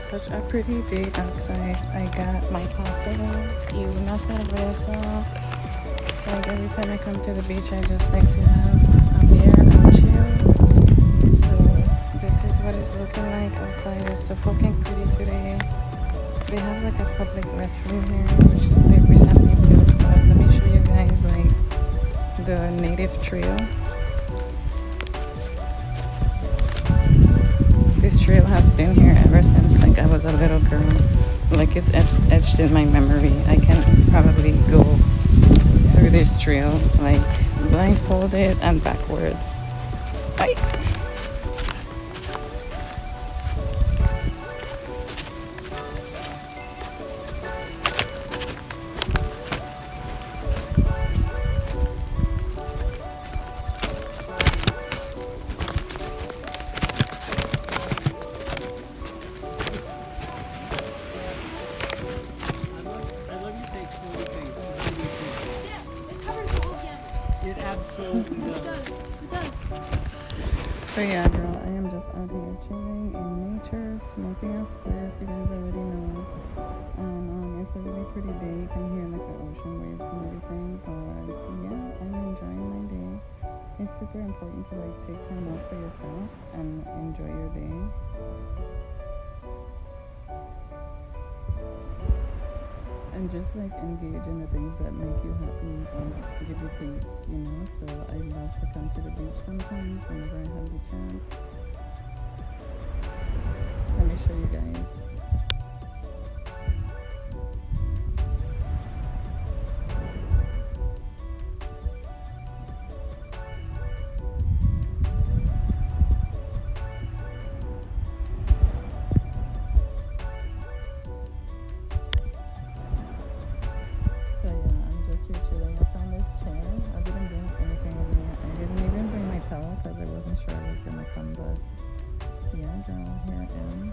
Such a pretty day outside. I got my pata y una cerveza. Like every time I come to the beach, I just like to have a beer and chill. So this is what it's looking like outside. It's so fucking pretty today. They have like a public restroom here, which they recently built. But let me show you guys like the native trail. This trail has been here ever since like I was a little girl. Like it's etched in my memory. I can probably go through this trail like blindfolded and backwards. Bye. It absolutely does. So yeah, girl, I am just out here chilling in nature, smoking a square, if you guys already know. And it's a really pretty day. You can hear like the ocean waves and everything. But yeah, I'm enjoying my day. It's super important to like take time out for yourself and enjoy your day. And just like engage in the things that make you happy and give you peace, you know. So I love to come to the beach sometimes whenever I have the chance. Let me show you guys. So yeah, I'm just here chilling. I found this chair. I didn't bring anything with me. I didn't even bring my towel because I wasn't sure I was gonna come, but yeah, girl, here I am.